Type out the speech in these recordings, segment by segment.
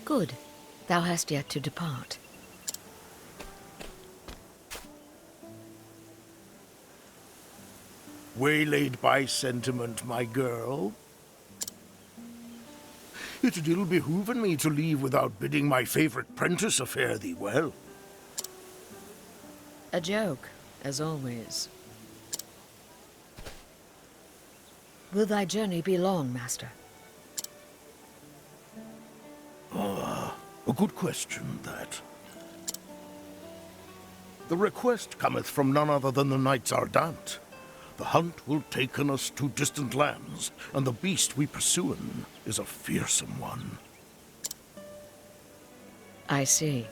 Good. Thou hast yet to depart. Waylaid by sentiment, my girl? It ill behooven me to leave without bidding my favorite prentice fare thee well. A joke, as always. Will thy journey be long, master? A good question, that. The request cometh from none other than the Knights Ardent. The hunt will taken us to distant lands, and the beast we pursuin is a fearsome one. I see.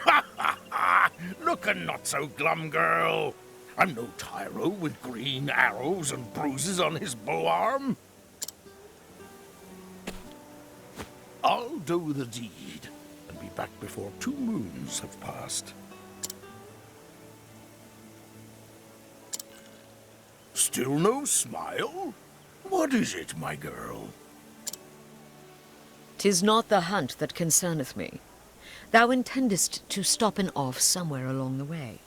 Ha ha ha! Lookin' not so glum, girl. I'm no tyro with green arrows and bruises on his bow arm. I'll do the deed, and be back before 2 moons have passed. Still no smile? What is it, my girl? 'Tis not the hunt that concerneth me. Thou intendest to stop and off somewhere along the way.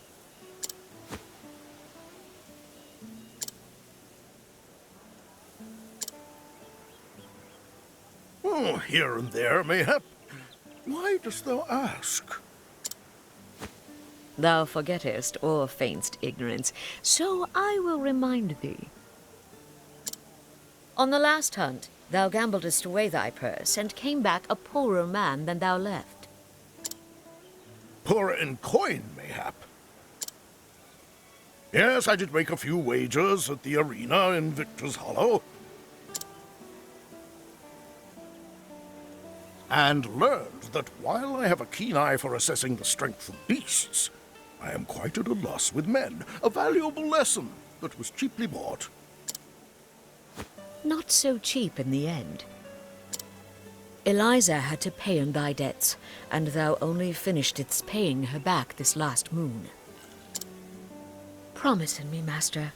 Oh, here and there, mayhap. Why dost thou ask? Thou forgettest or feign'st ignorance, so I will remind thee. On the last hunt, thou gambledest away thy purse, and came back a poorer man than thou left. Poorer in coin, mayhap. Yes, I did make a few wagers at the arena in Victor's Hollow. And learned that while I have a keen eye for assessing the strength of beasts, I am quite at a loss with men. A valuable lesson that was cheaply bought. Not so cheap in the end. Eliza had to pay on thy debts, and thou only finishedst paying her back this last moon. Promise me, master,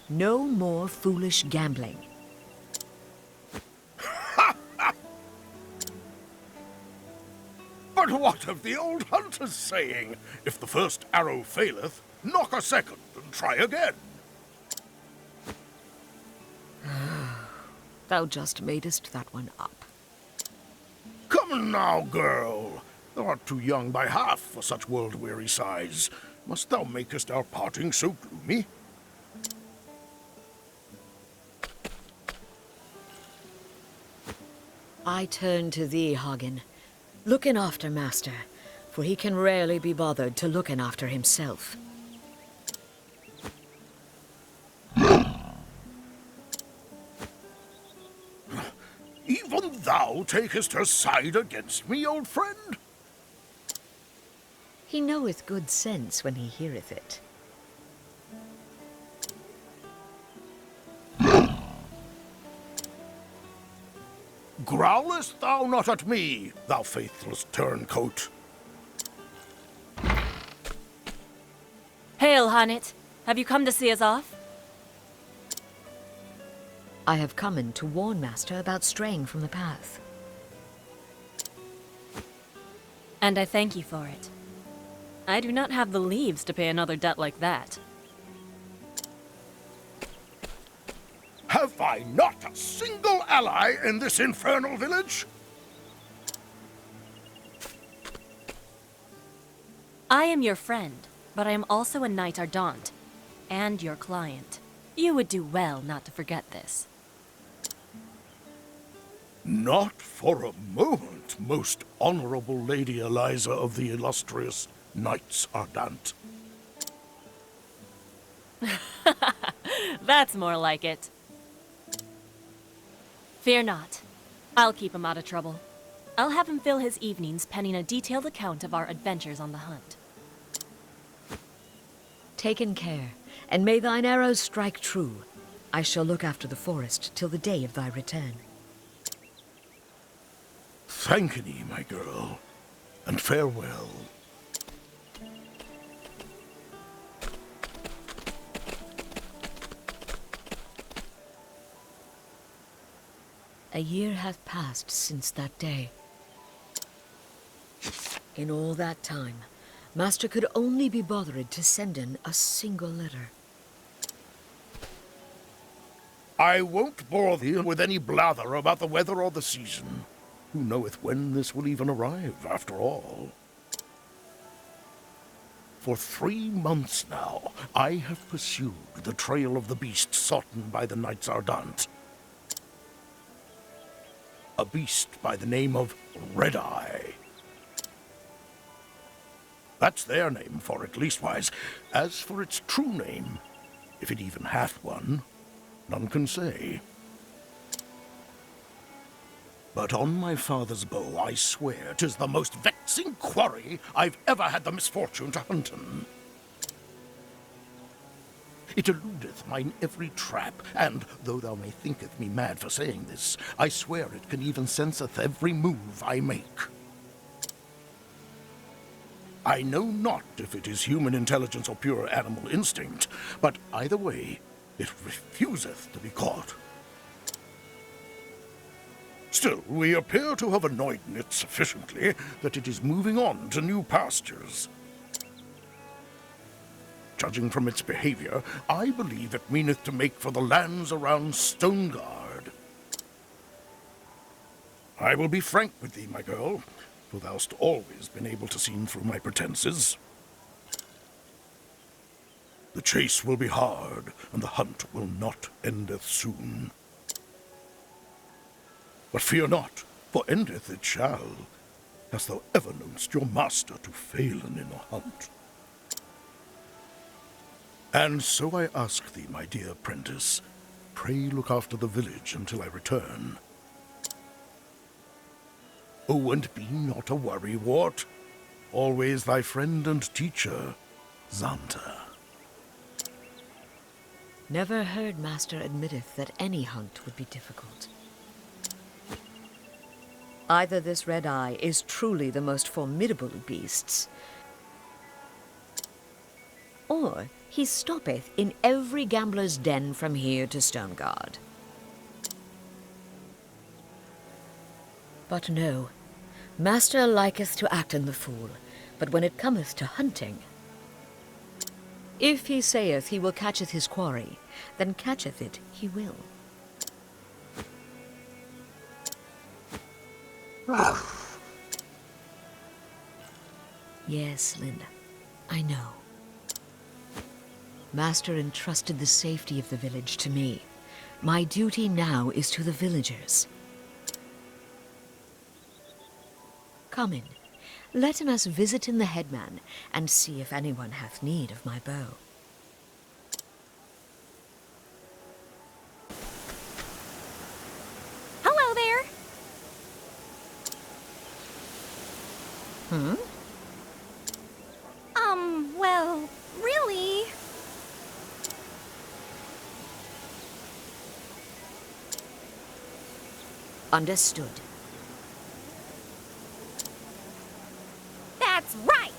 no more foolish gambling. But what of the old hunter's saying? If the first arrow faileth, knock a second and try again. Thou just madest that one up. Come now, girl. Thou art too young by half for such world-weary sighs. Must thou makest our parting so gloomy? I turn to thee, Hagen. Looking after master, for he can rarely be bothered to looking after himself. Even thou takest her side against me, old friend? He knoweth good sense when he heareth it. Growlest thou not at me, thou faithless turncoat? Hail, Hanit. Have you come to see us off? I have come in to warn master about straying from the path. And I thank you for it. I do not have the leaves to pay another debt like that. Have I not a single ally in this infernal village? I am your friend, but I am also a Knight Ardent, and your client. You would do well not to forget this. Not for a moment, most honorable Lady Eliza of the illustrious Knights Ardent. That's more like it. Fear not. I'll keep him out of trouble. I'll have him fill his evenings penning a detailed account of our adventures on the hunt. Taken care, and may thine arrows strike true. I shall look after the forest till the day of thy return. Thank thee, my girl, and farewell. A year hath passed since that day. In all that time, Master could only be bothered to send in a single letter. I won't bore thee with any blather about the weather or the season. Who knoweth when this will even arrive, after all? For 3 months now, I have pursued the trail of the beast sought by the Knights Ardent. A beast by the name of Red-Eye. That's their name for it, leastwise. As for its true name, if it even hath one, none can say. But on my father's bow, I swear 'tis the most vexing quarry I've ever had the misfortune to hunt in. It eludeth mine every trap, and, though thou may thinketh me mad for saying this, I swear it can even senseth every move I make. I know not if it is human intelligence or pure animal instinct, but either way, it refuseth to be caught. Still, we appear to have annoyed it sufficiently that it is moving on to new pastures. Judging from its behavior, I believe it meaneth to make for the lands around Stonegard. I will be frank with thee, my girl, for thou'st always been able to see through my pretenses. The chase will be hard, and the hunt will not endeth soon. But fear not, for endeth it shall. Hast thou ever know'st your master to failen in a hunt? And so I ask thee, my dear apprentice, pray look after the village until I return. Oh, and be not a worrywart. Always thy friend and teacher, Xanta. Never heard Master admitteth that any hunt would be difficult. Either this Red-Eye is truly the most formidable of beasts, or he stoppeth in every gambler's den from here to Stonegard. But no, Master liketh to act in the fool, but when it cometh to hunting, if he saith he will catcheth his quarry, then catcheth it he will. Yes, Linda, I know. Master entrusted the safety of the village to me. My duty now is to the villagers. Come in. Let us visit in the headman, and see if anyone hath need of my bow. Hello there! Well, really? Understood. That's right!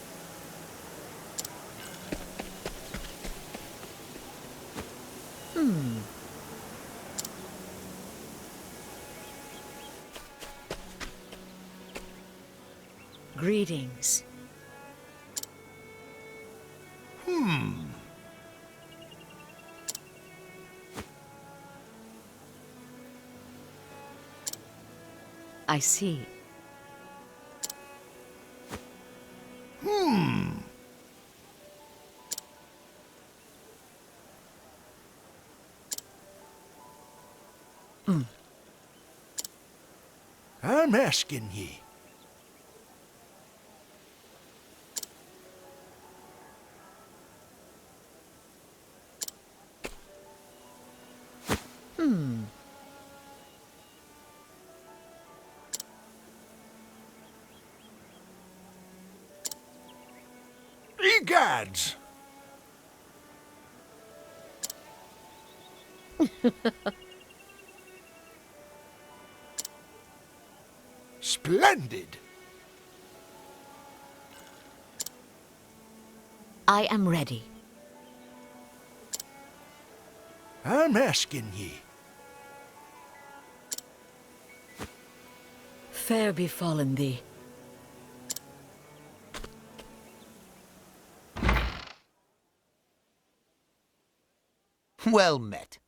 Greetings. I see. I'm asking ye. Egads! Splendid! I am ready. I'm asking ye. fair befallen thee? Well met.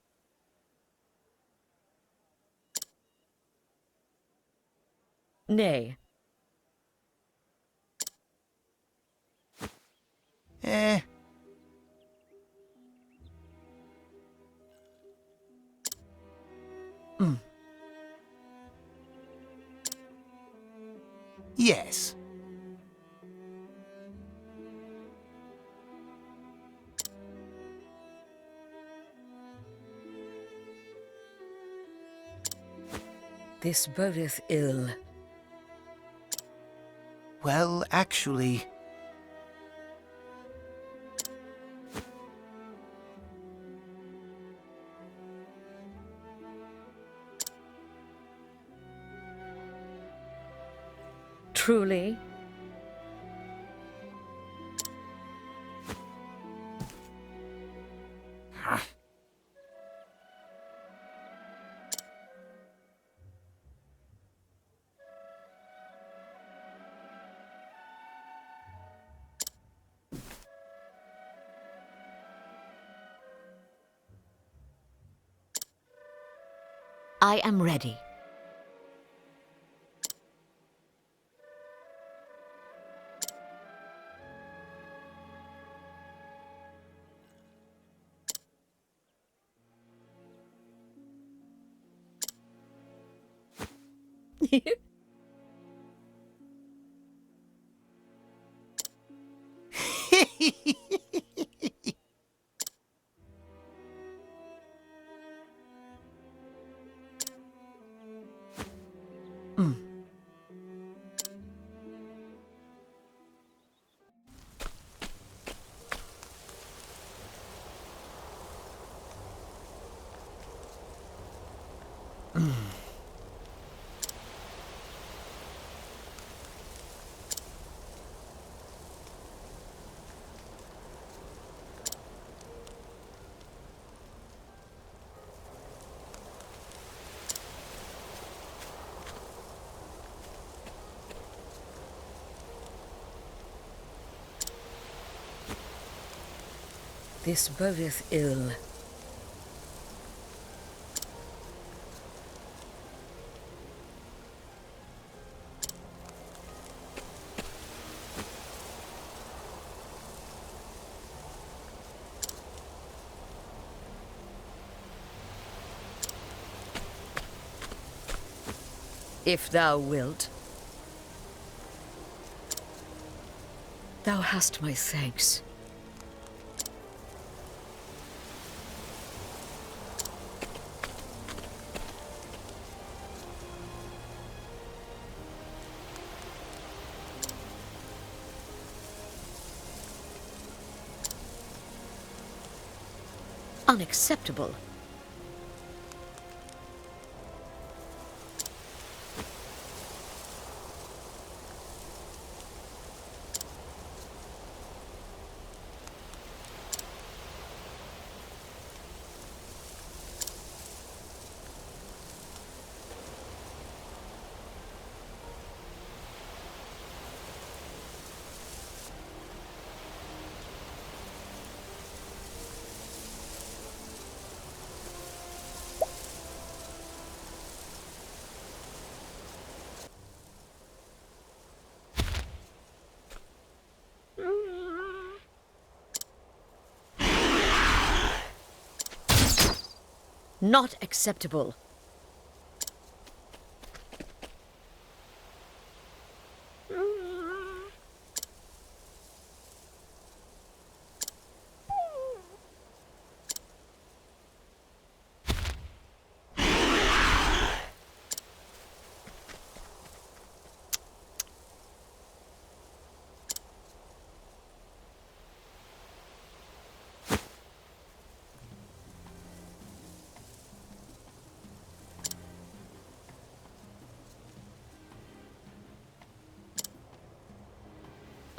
Nay. Eh. Yes. This bodeth ill. Well, actually... Truly? I am ready. This bodeth ill. If thou wilt. Thou hast my thanks. Unacceptable. Not acceptable.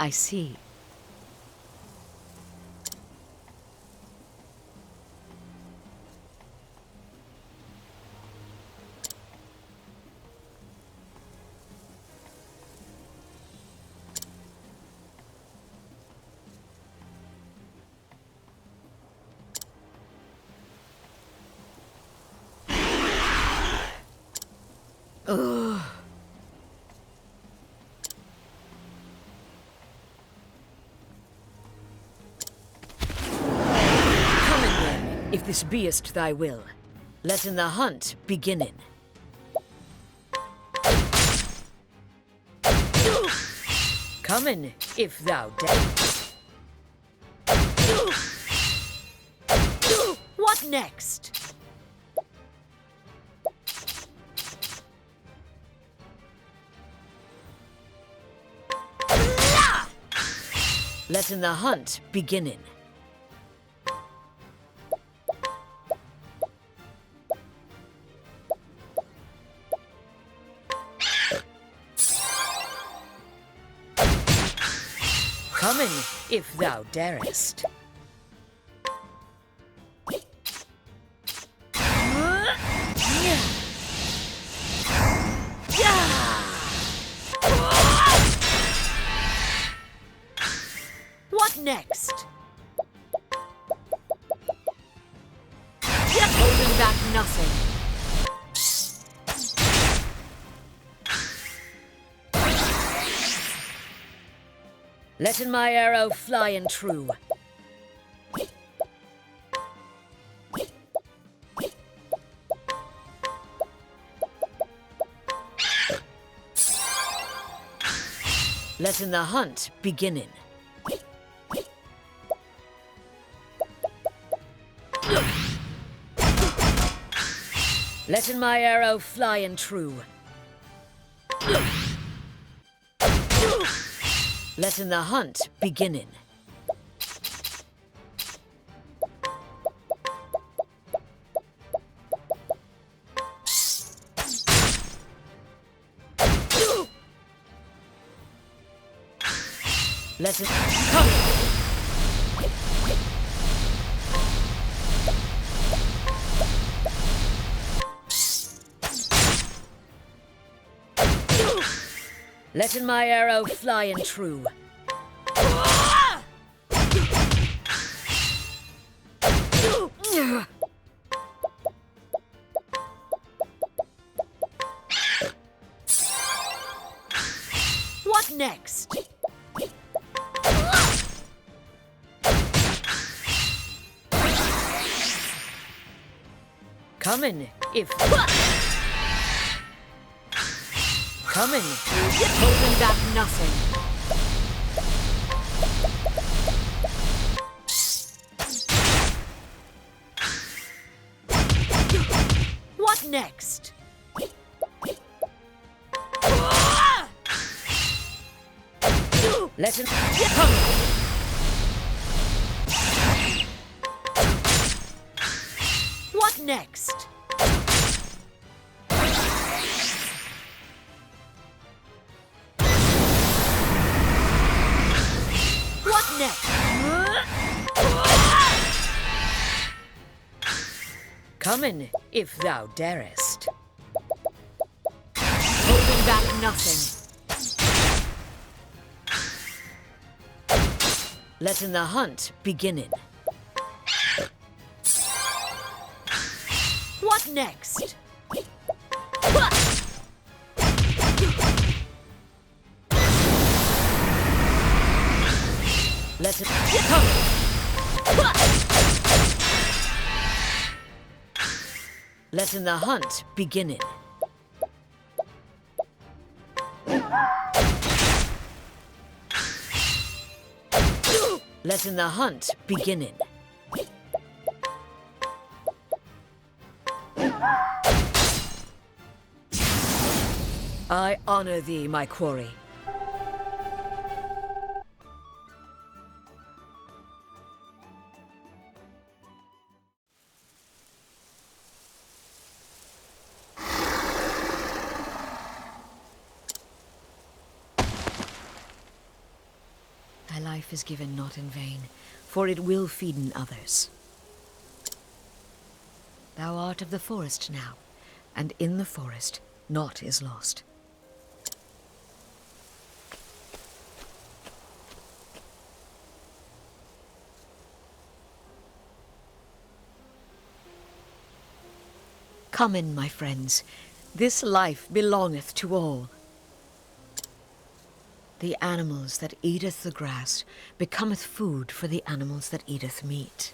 I see. Come in then, if this beest thy will. Letten the hunt beginning. Come in, if thou dare. What next? Letten the hunt beginning. Come in, if thou darest. What next? Holding back nothing. Letting my arrow fly and true. Letting the hunt beginning. Letting my arrow fly and true. Letting the hunt beginning. Let it come. Letting my arrow fly and true. What next? Coming, if... Coming, holding back nothing. What next? Let him come. What next? What next? Come in, if thou darest. Holding back nothing. Letting the hunt beginning. What next? Let it come. Letting the hunt beginning. Letting the hunt beginning. I honor thee, my quarry. Thy life is given not in vain, for it will feeden others. Thou art of the forest now, and in the forest naught is lost. Come in, my friends. This life belongeth to all. The animals that eateth the grass becometh food for the animals that eateth meat.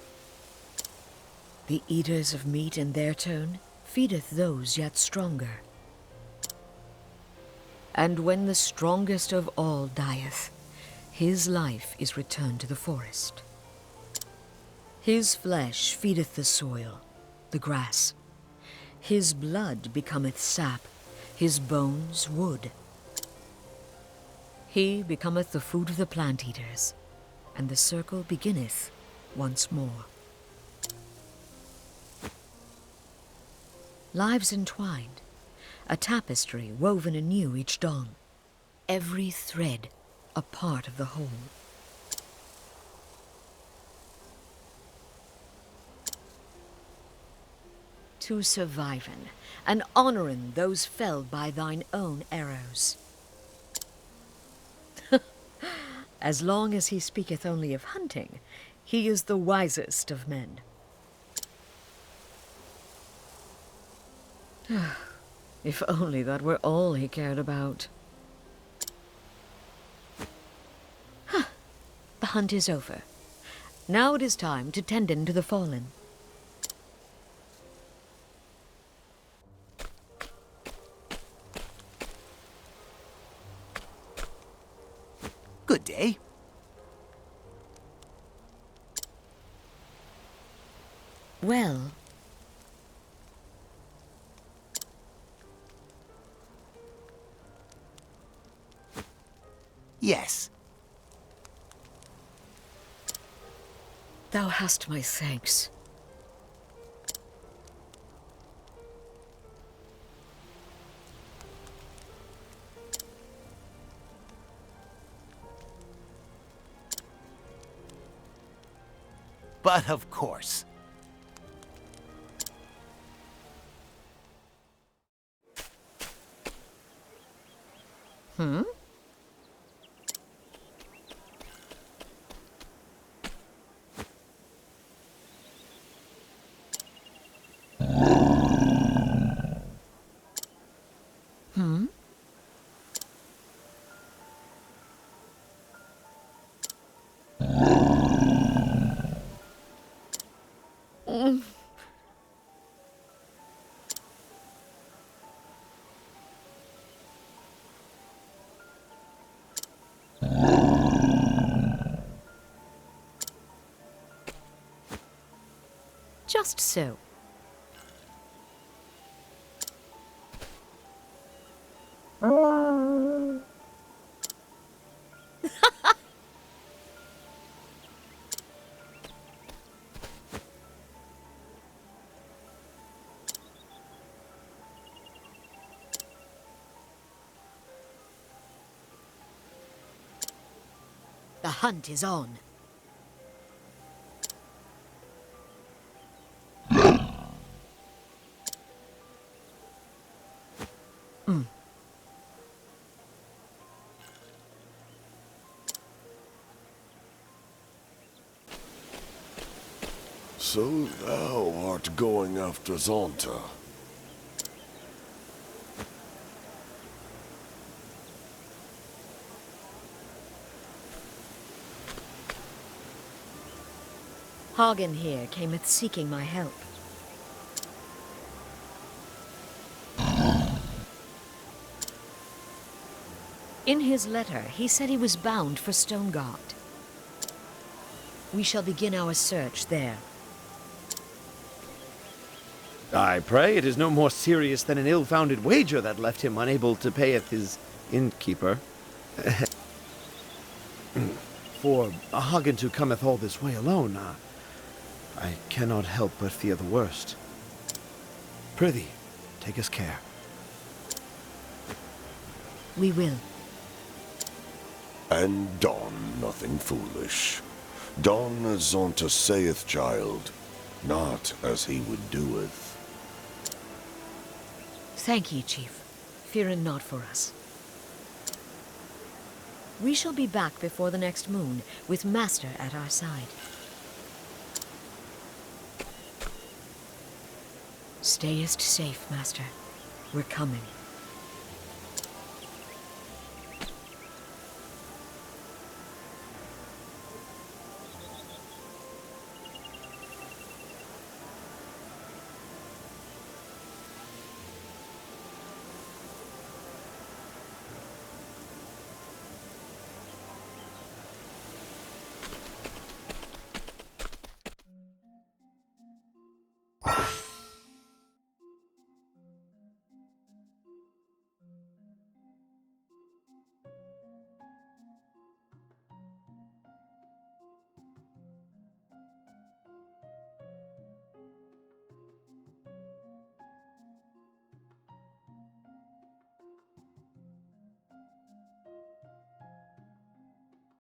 The eaters of meat in their turn feedeth those yet stronger. And when the strongest of all dieth, his life is returned to the forest. His flesh feedeth the soil, the grass. His blood becometh sap, his bones wood. He becometh the food of the plant-eaters, and the circle beginneth once more. Lives entwined, a tapestry woven anew each dawn, every thread a part of the whole. To surviven, and honouring those felled by thine own arrows. As long as he speaketh only of hunting, he is the wisest of men. If only that were all he cared about. The hunt is over. Now it is time to tend to the fallen. Good day. Well, Yes. thou hast my thanks. But of course. Just so. The hunt is on. So thou art going after Zonta. Hagen here cameth seeking my help. In his letter, he said he was bound for Stonegard. We shall begin our search there. I pray it is no more serious than an ill-founded wager that left him unable to payeth his innkeeper. For Hagen to cometh all this way alone, I cannot help but fear the worst. Prithee, take us care. We will. And don nothing foolish. Don as Zonta saith, child, not as he would doeth. Thank ye, Chief. Fearing not for us. We shall be back before the next moon, with Master at our side. Stayest safe, Master. We're coming.